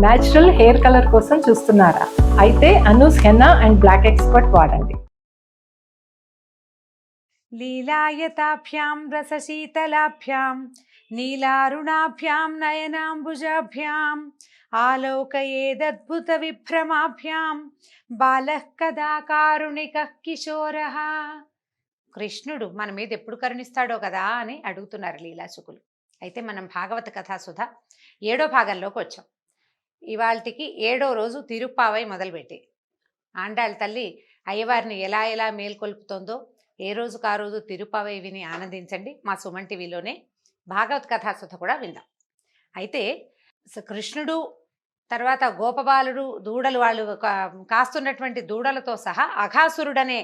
Natural hair colour కోసం చూస్తున్నారా? అయితే Anoos henna and black expert వాడండి. లీలాయతాభ్యాం రసశీతలాభ్యాం నీలారుణాభ్యాం నయనాంబుజాభ్యాం ఆలోకయేదద్భుత విభ్రమాభ్యాం బాలః కదా కారుణికః కిశోరః. కృష్ణుడు మన మీద ఎప్పుడు కరుణిస్తాడో కదా అని అడుగుతున్నారు లీలాసుకులు. అయితే మనం భాగవత కథాసుధ 7వ భాగంలోకి వచ్చాం. ఇవాళకి 7వ రోజు తిరుప్పావై మొదలుపెట్టి ఆండాళ్ళ తల్లి అయ్యవారిని ఎలా ఎలా మేల్కొల్పుతోందో ఏ రోజుకు ఆ రోజు తిరుప్పావై విని ఆనందించండి. మా సుమన్ టీవీలోనే భాగవత కథాసుధ కూడా విందాం. అయితే కృష్ణుడు తర్వాత గోపబాలుడు దూడలు వాళ్ళు కాస్తున్నటువంటి దూడలతో సహా అఘాసురుడనే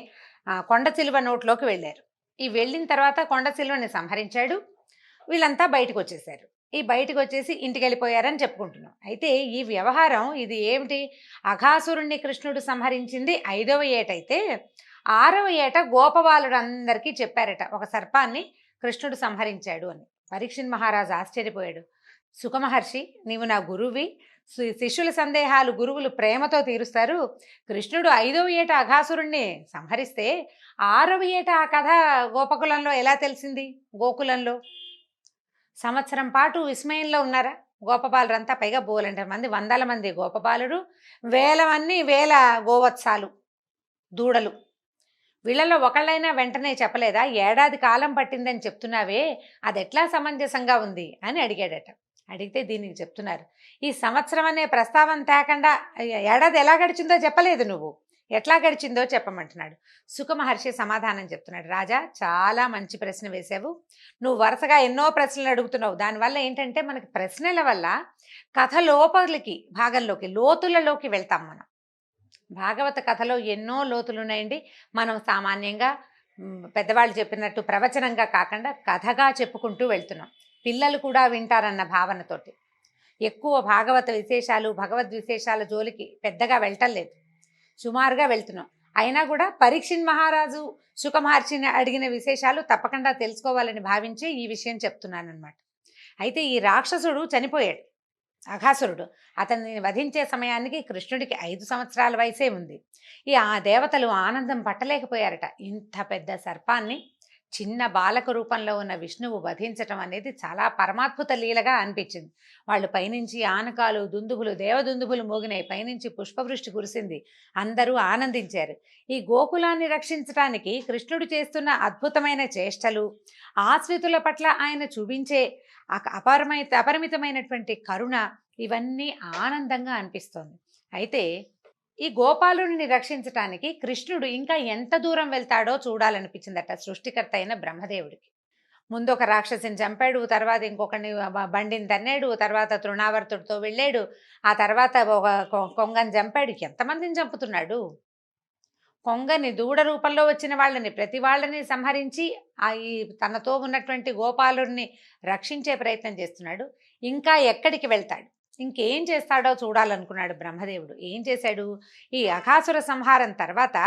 కొండ చిలువ నోట్లోకి వెళ్ళారు. ఈ వెళ్ళిన తర్వాత కొండ చిలువని సంహరించాడు. వీళ్ళంతా బయటకు వచ్చేసారు. ఈ బయటకు వచ్చేసి ఇంటికి వెళ్ళిపోయారని చెప్పుకుంటున్నాం. అయితే ఈ వ్యవహారం ఇది ఏమిటి? అఘాసురుణ్ణి కృష్ణుడు సంహరించింది 5వ ఏటైతే 6వ ఏట గోపబాలుడు అందరికీ చెప్పారట ఒక సర్పాన్ని కృష్ణుడు సంహరించాడు అని. పరీక్షిత్ మహారాజు ఆశ్చర్యపోయాడు. సుఖమహర్షి, నీవు నా గురువి, శిష్యుల సందేహాలు గురువులు ప్రేమతో తీరుస్తారు. కృష్ణుడు 5వ ఏట అఘాసురుణ్ణి సంహరిస్తే 6వ ఏట ఆ కథ గోపకులంలో ఎలా తెలిసింది? గోకులంలో సంవత్సరం పాటు విస్మయంలో ఉన్నారా గోపబాలురంతా? పైగా బోలంటారు మంది, 100 మంది గోపబాలుడు, వేల గోవత్సాలు దూడలు. వీళ్ళలో ఒకళ్ళైనా వెంటనే చెప్పలేదా? ఏడాది కాలం పట్టిందని చెప్తున్నావే, అది ఎట్లా సమంజసంగా ఉంది అని అడిగాడట. అడిగితే దీనికి చెప్తున్నారు, ఈ సంవత్సరం అనే ప్రస్తావన తేకుండా ఏడాది ఎలా గడిచిందో చెప్పలేదు, నువ్వు ఎట్లా గడిచిందో చెప్పమంటున్నాడు. సుఖమహర్షి సమాధానం చెప్తున్నాడు. రాజా, చాలా మంచి ప్రశ్న వేసావు. నువ్వు వరుసగా ఎన్నో ప్రశ్నలు అడుగుతున్నావు. దానివల్ల ఏంటంటే మనకి ప్రశ్నల వల్ల కథ లోపలికి భాగంలోకి లోతులలోకి వెళ్తాం. మనం భాగవత కథలో ఎన్నో లోతులు ఉన్నాయండి. మనం సామాన్యంగా పెద్దవాళ్ళు చెప్పినట్టు ప్రవచనంగా కాకుండా కథగా చెప్పుకుంటూ వెళ్తున్నాం. పిల్లలు కూడా వింటారన్న భావనతోటి ఎక్కువ భాగవత విశేషాలు భగవద్ విశేషాల జోలికి పెద్దగా వెళ్ళటం, సుమారుగా వెళ్తున్నాం. అయినా కూడా పరీక్షిత్ మహారాజు సుఖమహర్షిని అడిగిన విశేషాలు తప్పకుండా తెలుసుకోవాలని భావించి ఈ విషయం చెప్తున్నాను అనమాట. అయితే ఈ రాక్షసుడు చనిపోయాడు, అఘాసురుడు. అతన్ని వధించే సమయానికి కృష్ణుడికి 5 సంవత్సరాల వయసే ఉంది. ఆ దేవతలు ఆనందం పట్టలేకపోయారట. ఇంత పెద్ద సర్పాన్ని చిన్న బాలక రూపంలో ఉన్న విష్ణువు వధించటం అనేది చాలా పరమాద్భుత లీలగా అనిపించింది. వాళ్ళు పైనుంచి ఆనకాలు దుందుబులు దేవదుందుబులు మోగినాయి, పైనుంచి పుష్పవృష్టి కురిసింది, అందరూ ఆనందించారు. ఈ గోకులాన్ని రక్షించడానికి కృష్ణుడు చేస్తున్న అద్భుతమైన చేష్టలు, ఆశ్రితుల పట్ల ఆయన చూపించే అపరిమితమైనటువంటి కరుణ, ఇవన్నీ ఆనందంగా అనిపిస్తోంది. అయితే ఈ గోపాలుడిని రక్షించటానికి కృష్ణుడు ఇంకా ఎంత దూరం వెళ్తాడో చూడాలనిపించిందట సృష్టికర్త అయిన బ్రహ్మదేవుడికి. ముందు ఒక రాక్షసిని చంపాడు, తర్వాత ఇంకొకరిని బండిని తన్నాడు, తర్వాత తృణావర్తుడితో వెళ్ళాడు, ఆ తర్వాత ఒక కొంగని చంపాడు. ఎంతమందిని చంపుతున్నాడు? కొంగని దూడ రూపంలో వచ్చిన వాళ్ళని ప్రతి వాళ్ళని సంహరించి ఈ తనతో ఉన్నటువంటి గోపాలుడిని రక్షించే ప్రయత్నం చేస్తున్నాడు. ఇంకా ఎక్కడికి వెళ్తాడు, ఇంకేం చేస్తాడో చూడాలనుకున్నాడు బ్రహ్మదేవుడు. ఏం చేశాడు? ఈ అఘాసుర సంహారం తర్వాత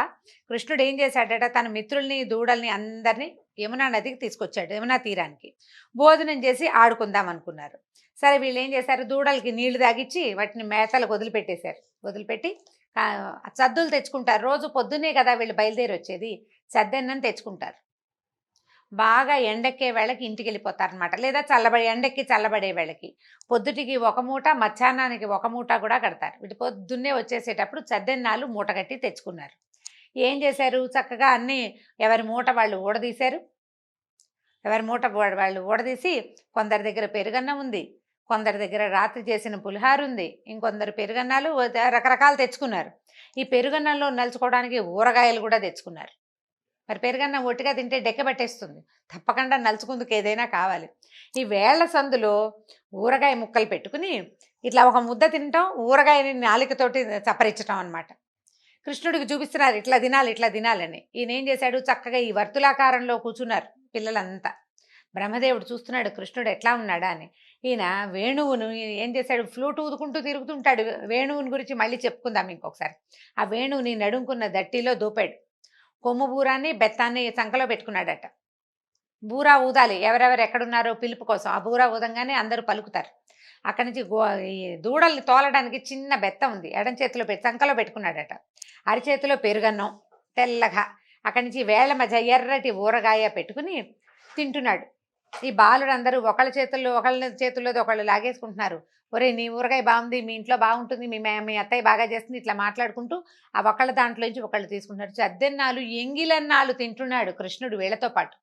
కృష్ణుడు ఏం చేశాడట, తన మిత్రుల్ని దూడల్ని అందరినీ యమునా నదికి తీసుకొచ్చాడు. యమునా తీరానికి భోజనం చేసి ఆడుకుందాం అనుకున్నారు. సరే, వీళ్ళు ఏం చేశారు, దూడలకి నీళ్లు తాగిచ్చి వాటిని మేతలకు వదిలిపెట్టేశారు. వదిలిపెట్టి సద్దులు తెచ్చుకుంటారు. రోజు పొద్దున్నే కదా వీళ్ళు బయలుదేరి వచ్చేది, సద్దన్నం తెచ్చుకుంటారు. బాగా ఎండెక్కే వేళకి ఇంటికి వెళ్ళిపోతారనమాట. లేదా ఎండెక్కి చల్లబడే వేళకి పొద్దుటికి 1 మూట, మధ్యాహ్నానికి 1 మూట కూడా కడతారు. వీటి పొద్దున్నే వచ్చేసేటప్పుడు సద్దెన్నాలు మూట కట్టి తెచ్చుకున్నారు. ఏం చేశారు, చక్కగా అన్నీ ఎవరి మూట వాళ్ళు ఊడదీశారు. ఎవరి మూట వాళ్ళు ఊడదీసి కొందరి దగ్గర పెరుగన్నం ఉంది, కొందరి దగ్గర రాత్రి చేసిన పులిహార ఉంది, ఇంకొందరు పెరుగన్నాలు రకరకాలు తెచ్చుకున్నారు. ఈ పెరుగన్నంలో నలుచుకోవడానికి ఊరగాయలు కూడా తెచ్చుకున్నారు. మరి పెరుగన్నం ఒట్టిగా తింటే డెక్క పట్టేస్తుంది, తప్పకుండా నలుచుకుందుకు ఏదైనా కావాలి. ఈ వేళ్ల సందులో ఊరగాయ ముక్కలు పెట్టుకుని ఇట్లా ఒక ముద్ద తినటం, ఊరగాయని నాలికతోటి చప్పరించటం అనమాట. కృష్ణుడికి చూపిస్తున్నారు ఇట్లా తినాలి, ఇట్లా తినాలని. ఈయన ఏం చేశాడు, చక్కగా ఈ వర్తులాకారంలో కూర్చున్నారు పిల్లలంతా. బ్రహ్మదేవుడు చూస్తున్నాడు కృష్ణుడు ఎట్లా ఉన్నాడా అని. ఈయన వేణువును ఏం చేశాడు, ఫ్లూట్ ఊదుకుంటూ తిరుగుతుంటాడు. వేణువుని గురించి మళ్ళీ చెప్పుకుందాం ఇంకొకసారి. ఆ వేణువుని నడుంకున్న దట్టిలో దూపాడు. కొమ్ము బూరాన్ని బెత్తాన్ని సంకలో పెట్టుకున్నాడట. బూరా ఊదాలి, ఎవరెవరు ఎక్కడున్నారో పిలుపు కోసం. ఆ బూరా ఊదంగానే అందరూ పలుకుతారు. అక్కడి నుంచి ఈ దూడల్ని తోలడానికి చిన్న బెత్త ఉంది, ఎడం చేతిలో సంకలో పెట్టుకున్నాడట. అరిచేతిలో పెరుగన్నం తెల్లగా, అక్కడి నుంచి వేళ్ల మధ్య ఎర్రటి ఊరగాయ పెట్టుకుని తింటున్నాడు. ఈ బాలురందరూ ఒకళ్ళ చేతుల్లోది ఒకళ్ళు లాగేసుకుంటున్నారు. ఒరే నీ ఊరగాయ బాగుంది, మీ ఇంట్లో బాగుంటుంది, మీ అత్తయ్య బాగా చేస్తుంది, ఇట్లా మాట్లాడుకుంటూ ఆ ఒకళ్ళ దాంట్లోంచి ఒకళ్ళు తీసుకుంటున్నారు. చద్దెన్నాలు ఎంగిలన్నాలు తింటున్నాడు కృష్ణుడు వీళ్ళతో పాటు.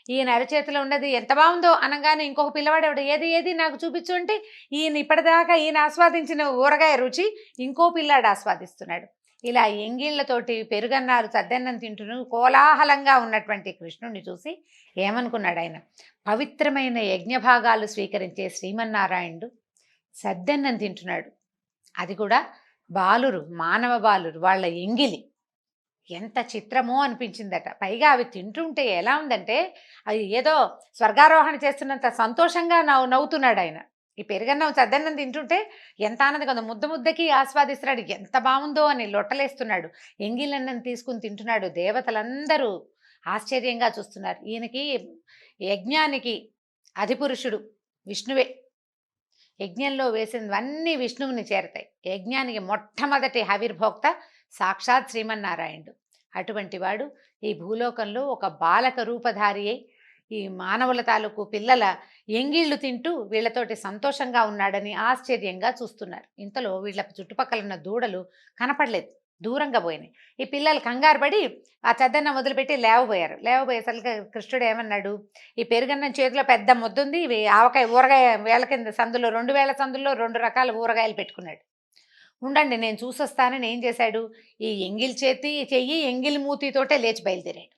ఈయన అరచేతిలో ఉన్నది ఎంత బాగుందో అనగానే ఇంకొక పిల్లవాడు ఏది ఏది నాకు చూపించు అంటే ఈయన ఇప్పటిదాకా ఈయన ఆస్వాదించిన ఊరగాయ రుచి ఇంకో పిల్లాడు ఆస్వాదిస్తున్నాడు. ఇలా ఎంగిళ్లతోటి పెరుగన్నాలు చద్దన్నం తింటును కోలాహలంగా ఉన్నటువంటి కృష్ణుడిని చూసి ఏమనుకున్నాడు ఆయన, పవిత్రమైన యజ్ఞభాగాలు స్వీకరించే శ్రీమన్నారాయణుడు సద్దన్నం తింటున్నాడు, అది కూడా బాలురు, మానవ బాలురు, వాళ్ళ ఎంగిలి. ఎంత చిత్రమో అనిపించిందట. పైగా అవి తింటుంటే ఎలా ఉందంటే అది ఏదో స్వర్గారోహణ చేస్తున్నంత సంతోషంగా నవ్వుతున్నాడు ఆయన. ఈ పెరుగన్నం చద్దన్నం తింటుంటే ఎంత ఆనందంగా ఉందో, ముద్ద ముద్దకి ఆస్వాదిస్తున్నాడు, ఎంత బాగుందో అని లొట్టలేస్తున్నాడు. ఎంగిలన్నం తీసుకుని తింటున్నాడు. దేవతలందరూ ఆశ్చర్యంగా చూస్తున్నారు. ఈయనకి యజ్ఞానికి అధిపురుషుడు విష్ణువే. యజ్ఞంలో వేసినవన్నీ విష్ణువుని చేరతాయి. యజ్ఞానికి మొట్టమొదటి ఆవిర్భోక్త సాక్షాత్ శ్రీమన్నారాయణుడు. అటువంటి వాడు ఈ భూలోకంలో ఒక బాలక రూపధారి అయి ఈ మానవుల తాలూకు పిల్లల ఎంగిళ్ళు తింటూ వీళ్ళతోటి సంతోషంగా ఉన్నాడని ఆశ్చర్యంగా చూస్తున్నారు. ఇంతలో వీళ్ళ చుట్టుపక్కల ఉన్న దూడలు కనపడలేదు, దూరంగా పోయినాయి. ఈ పిల్లలు కంగారు పడి ఆ చద్దన్నం మొదలుపెట్టి లేవబోయేసరికి కృష్ణుడు ఏమన్నాడు, ఈ పెరుగన్నం చేతిలో పెద్ద ముద్దుంది, ఇవి ఆవకాయ ఊరగాయ వేళ కింద సందులో 2 వేల సందుల్లో 2 రకాల ఊరగాయలు పెట్టుకున్నాడు. ఉండండి నేను చూసొస్తానని ఏం చేశాడు, ఈ ఎంగిల్ చెయ్యి ఎంగిల్ మూతితోటే లేచి బయలుదేరాడు.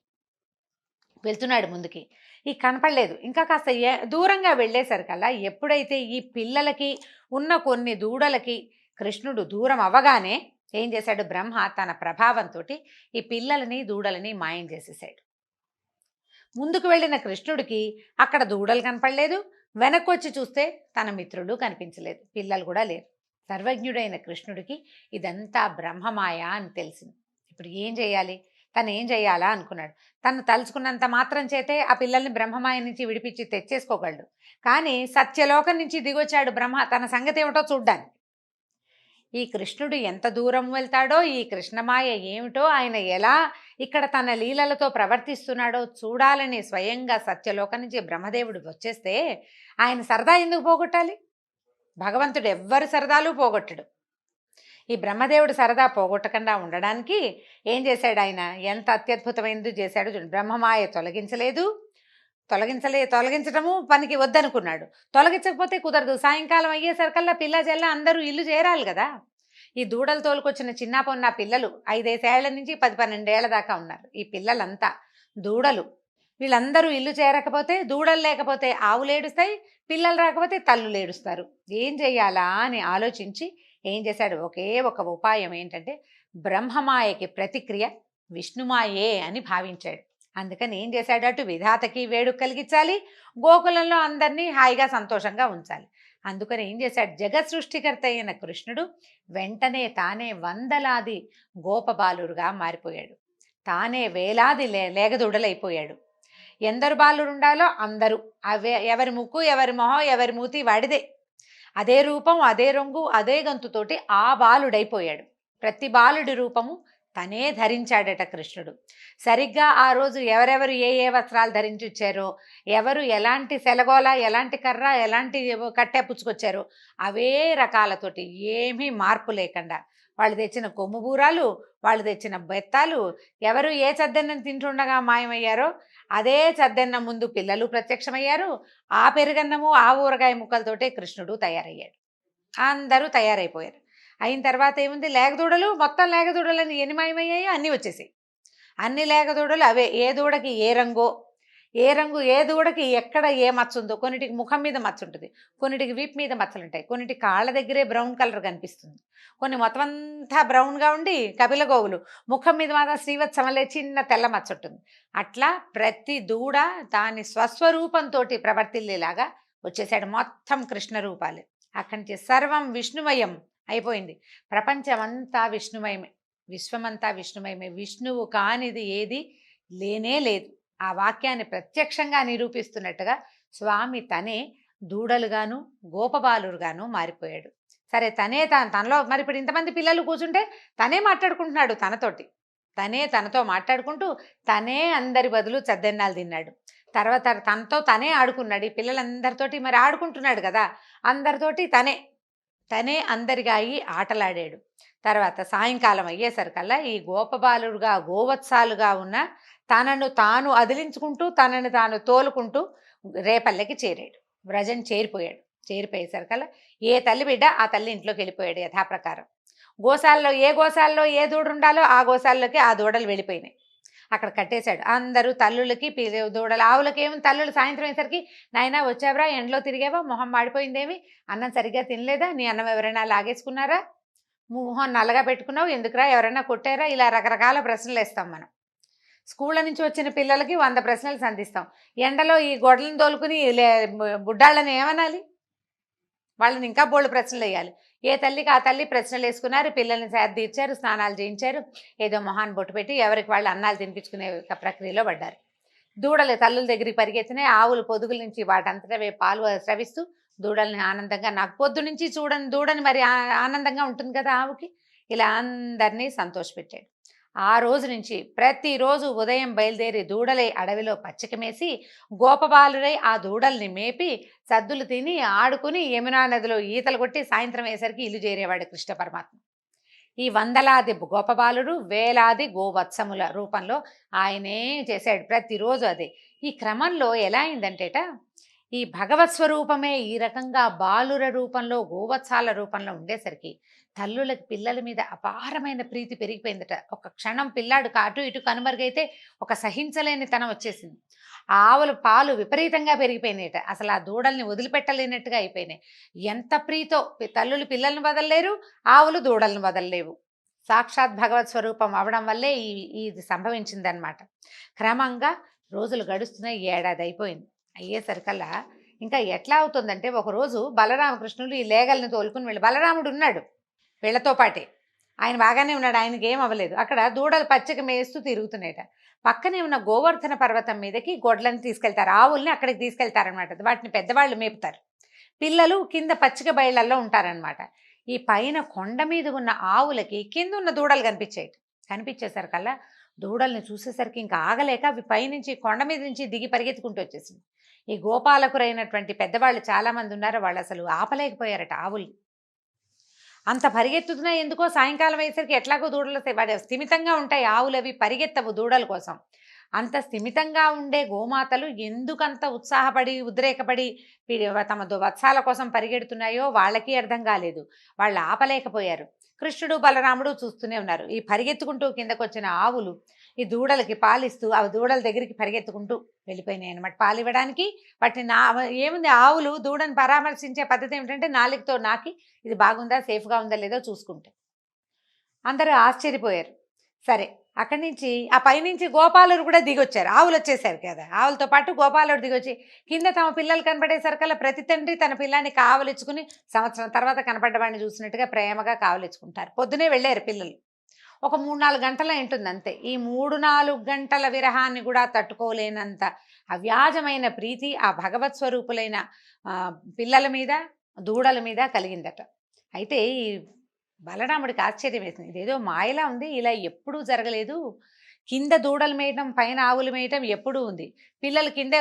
వెళ్తున్నాడు ముందుకి. ఈ కనపడలేదు. ఇంకా కాస్త దూరంగా వెళ్ళేసరికల్లా ఎప్పుడైతే ఈ పిల్లలకి ఉన్న కొన్ని దూడలకి కృష్ణుడు దూరం అవ్వగానే ఏం చేశాడు, బ్రహ్మ తన ప్రభావంతో ఈ పిల్లలని దూడలని మాయం చేసేసాడు. ముందుకు వెళ్ళిన కృష్ణుడికి అక్కడ దూడలు కనపడలేదు, వెనక్కి వచ్చి చూస్తే తన మిత్రులు కనిపించలేదు, పిల్లలు కూడా లేరు. సర్వజ్ఞుడైన కృష్ణుడికి ఇదంతా బ్రహ్మమాయ అని తెలిసింది. ఇప్పుడు ఏం చేయాలి, తను ఏం చేయాలా అనుకున్నాడు. తను తలుచుకున్నంత మాత్రం చేతే ఆ పిల్లల్ని బ్రహ్మమాయ నుంచి విడిపించి తెచ్చేసుకోగలడు. కానీ సత్యలోకం నుంచి దిగొచ్చాడు బ్రహ్మ తన సంగతి ఏమిటో చూడ్డానికి. ఈ కృష్ణుడు ఎంత దూరం వెళ్తాడో, ఈ కృష్ణమాయ ఏమిటో, ఆయన ఎలా ఇక్కడ తన లీలలతో ప్రవర్తిస్తున్నాడో చూడాలని స్వయంగా సత్యలోకం నుంచి బ్రహ్మదేవుడు వచ్చేస్తే ఆయన సరదా ఎందుకు పోగొట్టాలి? భగవంతుడు ఎవ్వరి సరదాలు పోగొట్టడు. ఈ బ్రహ్మదేవుడు సరదా పోగొట్టకుండా ఉండడానికి ఏం చేశాడు ఆయన, ఎంత అత్యద్భుతమైనది చేశాడు చూడండి. బ్రహ్మమాయ తొలగించటము పనికి వద్దనుకున్నాడు. తొలగించకపోతే కుదరదు. సాయంకాలం అయ్యేసరికల్లా పిల్ల జల్ల అందరూ ఇల్లు చేరాలి కదా. ఈ దూడలు తోలుకొచ్చిన చిన్న పొన్న పిల్లలు 5 ఏళ్ల నుంచి 10-12 ఏళ్ల దాకా ఉన్నారు. ఈ పిల్లలంతా దూడలు, వీళ్ళందరూ ఇల్లు చేరకపోతే, దూడలు లేకపోతే ఆవులు ఏడుస్తాయి, పిల్లలు రాకపోతే తల్లులు ఏడుస్తారు. ఏం చెయ్యాలా అని ఆలోచించి ఏం చేశాడు, ఒకే ఒక ఉపాయం ఏంటంటే బ్రహ్మమాయకి ప్రతిక్రియ విష్ణుమాయే అని భావించాడు. అందుకని ఏం చేశాడు, అటు విధాతకి వేడుక కలిగించాలి, గోకులంలో అందరినీ హాయిగా సంతోషంగా ఉంచాలి. అందుకని ఏం చేశాడు, జగత్ సృష్టికర్త అయిన కృష్ణుడు వెంటనే తానే వందలాది గోపబాలురుగా మారిపోయాడు. తానే వేలాది లేగదూడలైపోయాడు. ఎందరు బాలురు ఉండాలో అందరూ, ఎవరి ముక్కు ఎవరి మొహం ఎవరి మూతి వాడిదే, అదే రూపం అదే రంగు అదే గంతుతోటి ఆ బాలుడైపోయాడు. ప్రతి బాలుడి రూపము తనే ధరించాడట కృష్ణుడు. సరిగ్గా ఆ రోజు ఎవరెవరు ఏ వస్త్రాలు ధరించి వచ్చారో, ఎవరు ఎలాంటి సెలగోల ఎలాంటి కర్ర ఎలాంటి కట్టె పుచ్చుకొచ్చారో అవే రకాలతోటి ఏమీ మార్పు లేకుండా వాళ్ళు తెచ్చిన కొమ్ము బూరాలు, వాళ్ళు తెచ్చిన బెత్తాలు, ఎవరు ఏ చద్దన్నం తింటుండగా మాయమయ్యారో అదే చద్దన్నం ముందు పిల్లలు ప్రత్యక్షమయ్యారు. ఆ పెరుగన్నము ఆ ఊరగాయ ముక్కలతోటే కృష్ణుడు తయారయ్యాడు. అందరూ తయారైపోయారు. అయిన తర్వాత ఏముంది, లేగదూడలు, మొత్తం లేగదూడలని ఎన్ని మాయమయ్యాయో అన్నీ వచ్చేసాయి. అన్ని లేగదూడలు అవే. ఏ దూడకి ఏ రంగో, ఏ దూడకి ఎక్కడ ఏ మచ్చ ఉందో, కొన్నిటికి ముఖం మీద మచ్చ ఉంటుంది, కొన్నిటికి వీపు మీద మచ్చలు ఉంటాయి, కొన్నిటికి కాళ్ళ దగ్గరే బ్రౌన్ కలర్ కనిపిస్తుంది, కొన్ని మొత్తం అంతా బ్రౌన్గా ఉండి కపిల గోవులు, ముఖం మీద మాత్రం శ్రీవత్సమలే చిన్న తెల్ల మచ్చ ఉంటుంది. అట్లా ప్రతి దూడ దాని స్వస్వరూపంతో ప్రవర్తిల్లేలాగా వచ్చేసాడు. మొత్తం కృష్ణ రూపాలే. అక్కడి నుంచి సర్వం విష్ణుమయం అయిపోయింది. ప్రపంచమంతా విష్ణుమయమే, విశ్వమంతా విష్ణుమయమే. విష్ణువు కానిది ఏది లేనే లేదు. ఆ వాక్యాన్ని ప్రత్యక్షంగా నిరూపిస్తున్నట్టుగా స్వామి తనే దూడలుగాను గోపబాలురుగాను మారిపోయాడు. సరే తనే తనలో మరి ఇప్పుడు ఇంతమంది పిల్లలు కూర్చుంటే తనే మాట్లాడుకుంటున్నాడు తనతో మాట్లాడుకుంటూ తనే అందరి బదులు చద్దెన్నాలు తిన్నాడు. తర్వాత తనతో తనే ఆడుకున్నాడు. ఈ పిల్లలందరితోటి మరి ఆడుకుంటున్నాడు కదా, అందరితోటి తనే అందరిగా అయ్యి ఆటలాడాడు. తర్వాత సాయంకాలం అయ్యేసరికల్లా ఈ గోపబాలుడుగా గోవత్సాలుగా ఉన్న తనను తాను అదిలించుకుంటూ తనని తాను తోలుకుంటూ రేపల్లెకి చేరాడు. వ్రజం చేరిపోయేసరికల్లా ఏ తల్లి బిడ్డ ఆ తల్లి ఇంట్లోకి వెళ్ళిపోయాడు యథాప్రకారం. గోశాలలో ఏ దూడ ఉండాలో ఆ గోశాలలోకి ఆ దూడలు వెళ్ళిపోయినాయి. అక్కడ కట్టేశాడు. అందరూ తల్లులకి దూడలు ఆవులకి ఏమి తల్లులు సాయంత్రం అయ్యేసరికి, నాయనా వచ్చావరా, ఎండలో తిరిగావా, మొహం మాడిపోయిందేమి, అన్నం సరిగ్గా తినలేదా, నీ అన్నం ఎవరైనా లాగేసుకున్నారా, మొహం నల్లగా పెట్టుకున్నావు ఎందుకురా, ఎవరైనా కొట్టారా, ఇలా రకరకాల ప్రశ్నలు వేస్తాం మనం. స్కూళ్ళ నుంచి వచ్చిన పిల్లలకి 100 ప్రశ్నలు సంధిస్తాం. ఎండలో ఈ గొడ్లను తోలుకుని బుడ్డాళ్ళని ఏమనాలి, వాళ్ళని ఇంకా బోల్డ్ ప్రశ్నలు వేయాలి. ఏ తల్లికి ఆ తల్లి ప్రశ్నలు వేసుకున్నారు, పిల్లల్ని తీర్చారు, స్నానాలు చేయించారు, ఏదో మొహాన్ని బొట్టు పెట్టి ఎవరికి వాళ్ళు అన్నాలు తినిపించుకునే ప్రక్రియలో పడ్డారు. దూడలు తల్లుల దగ్గరికి పరిగెత్తినాయి. ఆవులు పొదుగుల నుంచి వాటంతటవే పాలు స్రవిస్తూ దూడల్ని ఆనందంగా, నాకు పొద్దు నుంచి దూడని మరి ఆనందంగా ఉంటుంది కదా ఆవుకి, ఇలా అందరినీ సంతోషపెట్టాడు. ఆ రోజు నుంచి ప్రతిరోజు ఉదయం బయలుదేరి దూడలై అడవిలో పచ్చికమేసి గోపబాలురై ఆ దూడల్ని మేపి సద్దులు తిని ఆడుకుని యమునా నదిలో ఈతలు కొట్టి సాయంత్రం అయ్యేసరికి ఇల్లు చేరేవాడు కృష్ణ పరమాత్మ. ఈ వందలాది గోపబాలుడు వేలాది గోవత్సముల రూపంలో ఆయనే చేశాడు ప్రతిరోజు. అదే ఈ క్రమంలో ఎలా అయిందంటేట, ఈ భగవత్ స్వరూపమే ఈ రకంగా బాలుర రూపంలో గోవత్సాల రూపంలో ఉండేసరికి తల్లులకి పిల్లల మీద అపారమైన ప్రీతి పెరిగిపోయిందట. ఒక క్షణం పిల్లాడు అటు ఇటు కనుమరుగైతే ఒక సహించలేని తనం వచ్చేసింది. ఆవుల పాలు విపరీతంగా పెరిగిపోయినాయట. అసలు ఆ దూడల్ని వదిలిపెట్టలేనట్టుగా అయిపోయినాయి. ఎంత ప్రీతో తల్లులు పిల్లల్ని వదలలేరు, ఆవులు దూడల్ని వదలలేవు. సాక్షాత్ భగవత్ స్వరూపం అవడం వల్లే ఇది సంభవించిందనమాట. క్రమంగా రోజులు గడుస్తున్నాయి. 1 ఏడాది అయిపోయింది. అయ్యేసరికల్లా ఇంకా ఎట్లా అవుతుందంటే, ఒకరోజు బలరామకృష్ణులు ఈ లేగల్ని తోలుకుని వెళ్ళి, బలరాముడు ఉన్నాడు వీళ్లతో పాటే, ఆయన బాగానే ఉన్నాడు, ఆయనకి ఏం అవ్వలేదు. అక్కడ దూడలు పచ్చిక మేస్తూ తిరుగుతున్నాయట. పక్కనే ఉన్న గోవర్ధన పర్వతం మీదకి గొడ్లను తీసుకెళ్తారు, ఆవుల్ని అక్కడికి తీసుకెళ్తారనమాట. వాటిని పెద్దవాళ్ళు మేపుతారు, పిల్లలు కింద పచ్చిక బయళ్ళల్లో ఉంటారనమాట. ఈ పైన కొండ మీద ఉన్న ఆవులకి కింద ఉన్న దూడలు కనిపించేసరికల్లా దూడల్ని చూసేసరికి ఇంకా ఆగలేక అవి పైనుంచి కొండ మీద నుంచి దిగి పరిగెత్తుకుంటూ వచ్చేసింది. ఈ గోపాలకురైనటువంటి పెద్దవాళ్ళు చాలామంది ఉన్నారు, వాళ్ళు అసలు ఆపలేకపోయారట ఆవుల్ని. అంత పరిగెత్తుతున్నా ఎందుకో సాయంకాలం అయ్యేసరికి ఎట్లాగో దూడలు స్థిమితంగా ఉంటాయి, ఆవులు అవి పరిగెత్తవు దూడల కోసం. అంత స్థిమితంగా ఉండే గోమాతలు ఎందుకంత ఉత్సాహపడి ఉద్రేకపడి తమ వత్సాల కోసం పరిగెడుతున్నాయో వాళ్ళకి అర్థం కాలేదు. వాళ్ళు ఆపలేకపోయారు. కృష్ణుడు బలరాముడు చూస్తూనే ఉన్నారు. ఈ పరిగెత్తుకుంటూ కిందకు వచ్చిన ఆవులు ఈ దూడలకి పాలిస్తూ ఆ దూడల దగ్గరికి పరిగెత్తుకుంటూ వెళ్ళిపోయినాయి అనమాట పాలు ఇవ్వడానికి. వాటిని ఏముంది, ఆవులు దూడని పరామర్శించే పద్ధతి ఏమిటంటే నాలుగుతో నాకి ఇది బాగుందా, సేఫ్గా ఉందా లేదో చూసుకుంటే. అందరూ ఆశ్చర్యపోయారు. సరే, అక్కడి నుంచి ఆ పైనుంచి గోపాలుడు కూడా దిగొచ్చారు. ఆవులు వచ్చేసారు కదా, ఆవులతో పాటు గోపాలుడు దిగొచ్చి కింద తమ పిల్లలు కనపడేసరికల్లా ప్రతి తండ్రి తన పిల్లాన్ని కావలించుకుని సంవత్సరం తర్వాత కనపడ్డవాడిని చూసినట్టుగా ప్రేమగా కావలించుకుంటారు. పొద్దునే వెళ్ళారు పిల్లలు. ఒక 3-4 గంటల ఉంటుంది అంతే. ఈ 3-4 గంటల విరహాన్ని కూడా తట్టుకోలేనంత అవ్యాజమైన ప్రీతి ఆ భగవత్ స్వరూపులైన పిల్లల మీద దూడల మీద కలిగిందట. అయితే ఈ బలరాముడికి ఆశ్చర్యం వేసింది. ఇదేదో మాయలా ఉంది, ఇలా ఎప్పుడూ జరగలేదు. కింద దూడలు మేయటం పైన ఆవులు మేయటం ఎప్పుడూ ఉంది. పిల్లలు కిందే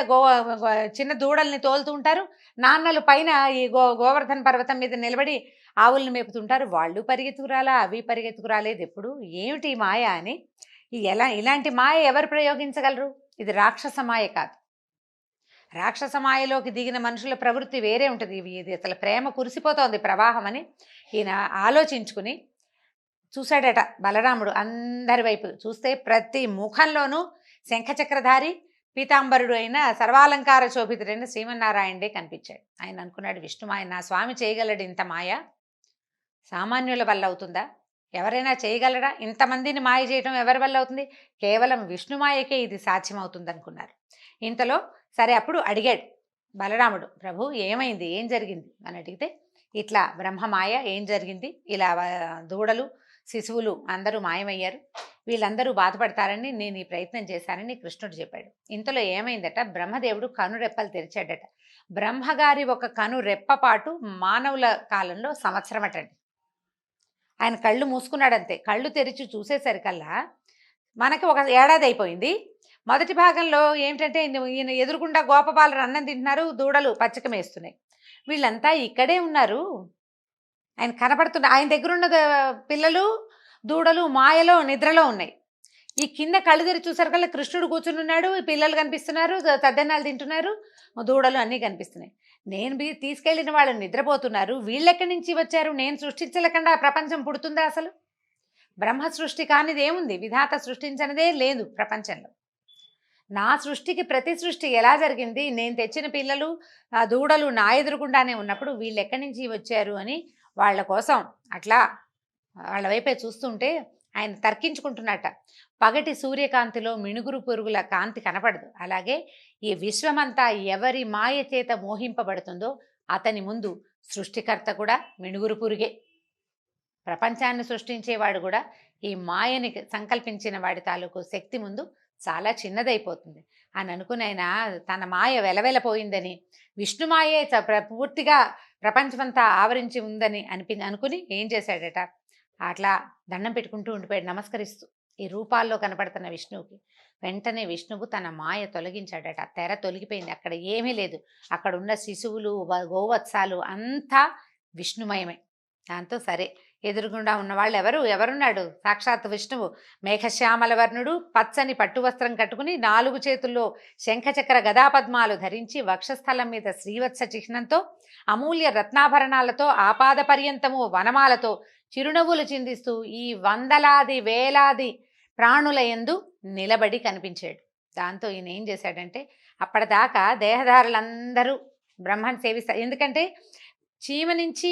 చిన్న దూడల్ని తోలుతూ ఉంటారు, నాన్నలు పైన ఈ గోవర్ధన పర్వతం మీద నిలబడి ఆవుల్ని మేపుతుంటారు. వాళ్ళు పరిగెత్తుకురాలా, అవి పరిగెత్తుకురాలేదు ఎప్పుడు, ఏమిటి మాయ అని. ఇలాంటి మాయ ఎవరు ప్రయోగించగలరు? ఇది రాక్షస మాయ కాదు. రాక్షస మాయలోకి దిగిన మనుషుల ప్రవృత్తి వేరే ఉంటుంది. ఇది అసలు ప్రేమ కురిసిపోతోంది ప్రవాహం అని ఈయన ఆలోచించుకుని చూశాడట. బలరాముడు అందరి వైపు చూస్తే ప్రతి ముఖంలోనూ శంఖచక్రధారి పీతాంబరుడు అయిన సర్వాలంకార శోభితుడైన శ్రీమన్నారాయణుడే కనిపించాడు. ఆయన అనుకున్నాడు, విష్ణుమాయ నా స్వామి చేయగలడు ఇంత మాయ, సామాన్యుల వల్ల అవుతుందా? ఎవరైనా చేయగలరా? ఇంతమందిని మాయ చేయటం ఎవరి వల్ల అవుతుంది? కేవలం విష్ణుమాయకే ఇది సాధ్యమవుతుంది అనుకున్నారు. ఇంతలో సరే అప్పుడు అడిగాడు బలరాముడు, ప్రభు ఏమైంది, ఏం జరిగింది అని అడిగితే, ఇట్లా బ్రహ్మమాయ ఏం జరిగింది, ఇలా దూడలు శిశువులు అందరూ మాయమయ్యారు, వీళ్ళందరూ బాధపడతారని నేను ఈ ప్రయత్నం చేశానని కృష్ణుడు చెప్పాడు. ఇంతలో ఏమైందట, బ్రహ్మదేవుడు కనురెప్పలు తెరిచాడట. బ్రహ్మగారి ఒక కను రెప్పపాటు మానవుల కాలంలో సంవత్సరం అటండి. ఆయన కళ్ళు మూసుకున్నాడంతే. కళ్ళు తెరిచి చూసేసరికల్లా మనకి ఒక ఏడాది అయిపోయింది. మొదటి భాగంలో ఏంటంటే ఈయన ఎదురుగుండా గోపబాలురు అన్నం తింటున్నారు, దూడలు పచ్చిక మేస్తున్నాయి. వీళ్ళంతా ఇక్కడే ఉన్నారు. ఆయన కనపడుతున్న ఆయన దగ్గరున్న పిల్లలు, దూడలు మాయలో నిద్రలో ఉన్నాయి. ఈ కింద కళ్ళు తెరిచి చూసరికల్లా కృష్ణుడు కూర్చుని ఉన్నాడు, ఈ పిల్లలు కనిపిస్తున్నారు, తద్దన్నాలు తింటున్నారు, దూడలు అన్నీ కనిపిస్తున్నాయి. నేను తీసుకెళ్ళిన వాళ్ళు నిద్రపోతున్నారు, వీళ్ళెక్కడి నుంచి వచ్చారు? నేను సృష్టించలేకుండా ప్రపంచం పుడుతుందా అసలు? బ్రహ్మ సృష్టి కానిది ఏముంది? విధాత సృష్టించనిదే లేదు ప్రపంచంలో. నా సృష్టికి ప్రతి సృష్టి ఎలా జరిగింది? నేను తెచ్చిన పిల్లలు, దూడలు నా ఎదురుగుండానే ఉన్నప్పుడు వీళ్ళు ఎక్కడి నుంచి వచ్చారు అని వాళ్ళ కోసం అట్లా వాళ్ళ వైపే చూస్తుంటే ఆయన తర్కించుకుంటున్నట్ట. పగటి సూర్యకాంతిలో మిణుగురు పురుగుల కాంతి కనపడదు. అలాగే ఈ విశ్వమంతా ఎవరి మాయ చేత మోహింపబడుతుందో అతని ముందు సృష్టికర్త కూడా మిణుగురు పురుగే. ప్రపంచాన్ని సృష్టించేవాడు కూడా ఈ మాయని సంకల్పించిన వాడి తాలూకు శక్తి ముందు చాలా చిన్నదైపోతుంది అని అనుకుని ఆయన తన మాయ వెలవెలపోయిందని, విష్ణుమాయే పూర్తిగా ప్రపంచమంతా ఆవరించి ఉందని అనుకుని ఏం చేశాడట, అట్లా దండం పెట్టుకుంటూ ఉండిపోయాడు నమస్కరిస్తూ ఈ రూపాల్లో కనపడుతున్న విష్ణువుకి. వెంటనే విష్ణువు తన మాయ తొలగించాడట. తెర తొలగిపోయింది, అక్కడ ఏమీ లేదు. అక్కడ ఉన్న శిశువులు, గోవత్సాలు అంతా విష్ణుమయమే. దాంతో సరే, ఎదురుగుండా ఉన్నవాళ్ళు ఎవరున్నాడు? సాక్షాత్ విష్ణువు. మేఘశ్యామల వర్ణుడు, పచ్చని పట్టు వస్త్రం కట్టుకుని 4 చేతుల్లో శంఖచక్ర గదాపద్మాలు ధరించి, వక్షస్థలం మీద శ్రీవత్స చిహ్నంతో, అమూల్య రత్నాభరణాలతో, ఆపాద పర్యంతము వనమాలతో చిరునవ్వులు చిందిస్తూ ఈ వందలాది వేలాది ప్రాణుల యందు నిలబడి కనిపించాడు. దాంతో ఈయన ఏం చేశాడంటే, అప్పటిదాకా దేహదారులందరూ బ్రహ్మని సేవిస్తారు. ఎందుకంటే చీమ నుంచి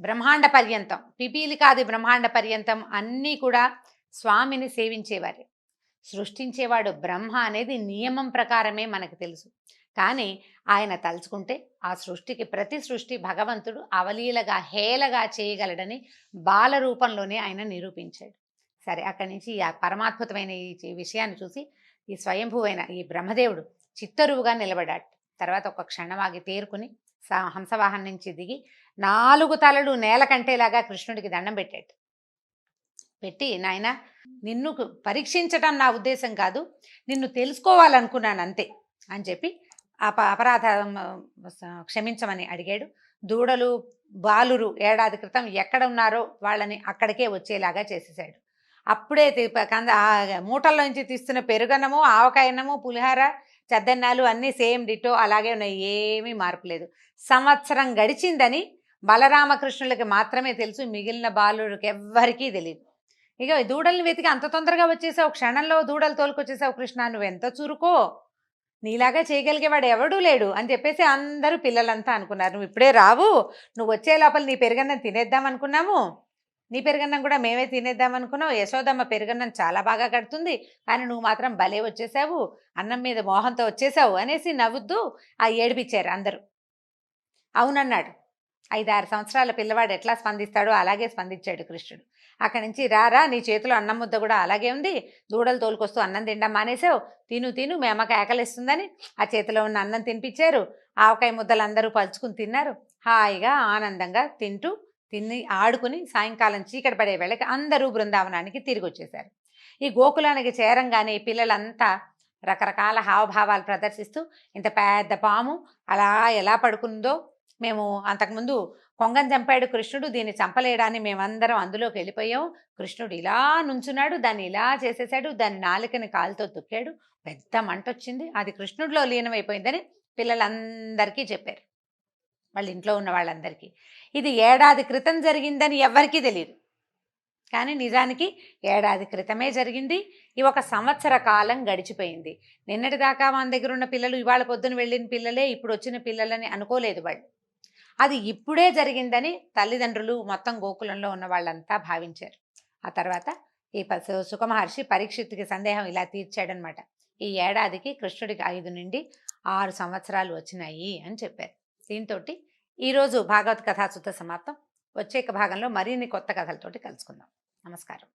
బ్రహ్మాండ పర్యంతం, పిపీలికాది బ్రహ్మాండ పర్యంతం అన్నీ కూడా స్వామిని సేవించేవారే. సృష్టించేవాడు బ్రహ్మ అనేది నియమం ప్రకారమే మనకు తెలుసు. కానీ ఆయన తలుచుకుంటే ఆ సృష్టికి ప్రతి సృష్టి భగవంతుడు అవలీలగా హేళగా చేయగలడని బాల రూపంలోనే ఆయన నిరూపించాడు. సరే, అక్కడి నుంచి ఆ పరమాద్భుతమైన ఈ విషయాన్ని చూసి ఈ స్వయంభువైన ఈ బ్రహ్మదేవుడు చిత్తరువుగా నిలబడ్డాడు. తర్వాత ఒక క్షణమాగి తేరుకుని హంసవాహనం నుంచి దిగి 4 తలలు నేల కంటేలాగా కృష్ణుడికి దండం పెట్టాడు. పెట్టి, నాయన నిన్ను పరీక్షించటం నా ఉద్దేశం కాదు, నిన్ను తెలుసుకోవాలనుకున్నాను అంతే అని చెప్పి అపరాధం క్షమించమని అడిగాడు. దూడలు బాలురు ఏడాది క్రితం ఎక్కడ ఉన్నారో వాళ్ళని అక్కడికే వచ్చేలాగా చేసేసాడు. అప్పుడే మూటల్లోంచి తీస్తున్న పెరుగన్నము, ఆవకాయన్నము, పులిహార, చద్దన్నాలు అన్నీ సేమ్ డిటో అలాగే ఉన్నాయి, ఏమీ మార్పు లేదు. సంవత్సరం గడిచిందని బలరామకృష్ణులకి మాత్రమే తెలుసు, మిగిలిన బాలుడికి ఎవ్వరికీ తెలియదు. ఇక దూడల్ని వెతికి అంత తొందరగా వచ్చేసావు, క్షణంలో దూడలు తోలుకొచ్చేసావు కృష్ణ, నువ్వెంత చురుకో, నీలాగా చేయగలిగేవాడు ఎవడూ లేడు అని చెప్పేసి అందరూ పిల్లలంతా అనుకున్నారు. నువ్వు ఇప్పుడే రావు, నువ్వు వచ్చే లోపల నీ పెరుగన్నం తినేద్దాం అనుకున్నాము, నీ పెరుగన్నం కూడా మేమే తినేద్దాం అనుకున్నావు, యశోదమ్మ పెరుగన్నం చాలా బాగా కడుతుంది, కానీ నువ్వు మాత్రం భలే వచ్చేసావు, అన్నం మీద మోహంతో వచ్చేసావు అనేసి నవ్వుద్దు ఏడిపించారు అందరూ. అవునన్నాడు. 5-6 సంవత్సరాల పిల్లవాడు ఎట్లా స్పందిస్తాడో అలాగే స్పందించాడు కృష్ణుడు. అక్కడి నుంచి రారా, నీ చేతిలో అన్నం ముద్ద కూడా అలాగే ఉంది, దూడలు తోలుకొస్తూ అన్నం తినడం మానేసావు, తిను మీ అమ్మకి ఆకలిస్తుందని ఆ చేతిలో ఉన్న అన్నం తినిపించారు. ఆవకాయ ముద్దలు అందరూ పలుచుకుని తిన్నారు. హాయిగా ఆనందంగా తిని ఆడుకుని సాయంకాలం చీకటి పడే వేళకి అందరూ బృందావనానికి తిరిగి వచ్చేశారు. ఈ గోకులానికి చేరంగానే పిల్లలంతా రకరకాల హావభావాలు ప్రదర్శిస్తూ, ఇంత పెద్ద పాము అలా ఎలా పడుకుందో, మేము అంతకుముందు కొంగని చంపాడు కృష్ణుడు, దీన్ని చంపలేడాన్ని మేమందరం అందులోకి వెళ్ళిపోయాం, కృష్ణుడు ఇలా నుంచున్నాడు, దాన్ని ఇలా చేసేసాడు, దాని నాలుకని కాలుతో తొక్కాడు, పెద్ద మంట వచ్చింది, అది కృష్ణుడిలో లీనమైపోయిందని పిల్లలందరికీ చెప్పారు, వాళ్ళ ఇంట్లో ఉన్న వాళ్ళందరికీ. ఇది ఏడాది క్రితం జరిగిందని ఎవ్వరికీ తెలియదు, కానీ నిజానికి ఏడాది క్రితమే జరిగింది. ఈ 1 సంవత్సర కాలం గడిచిపోయింది. నిన్నటిదాకా మన దగ్గర ఉన్న పిల్లలు ఇవాళ పొద్దున వెళ్ళిన పిల్లలే ఇప్పుడు వచ్చిన పిల్లలని అనుకోలేదు వాళ్ళు. అది ఇప్పుడే జరిగిందని తల్లిదండ్రులు మొత్తం గోకులంలో ఉన్న వాళ్ళంతా భావించారు. ఆ తర్వాత ఈ సుఖమహర్షి పరీక్షిత్తుకి సందేహం ఇలా తీర్చాడనమాట. ఈ ఏడాదికి కృష్ణుడికి 5 నుండి 6 సంవత్సరాలు వచ్చినాయి అని చెప్పారు. దీంతో ఈరోజు భాగవత కథాసుత సమాప్తం. వచ్చే భాగంలో మరిన్ని కొత్త కథలతోటి కలుసుకుందాం. నమస్కారం.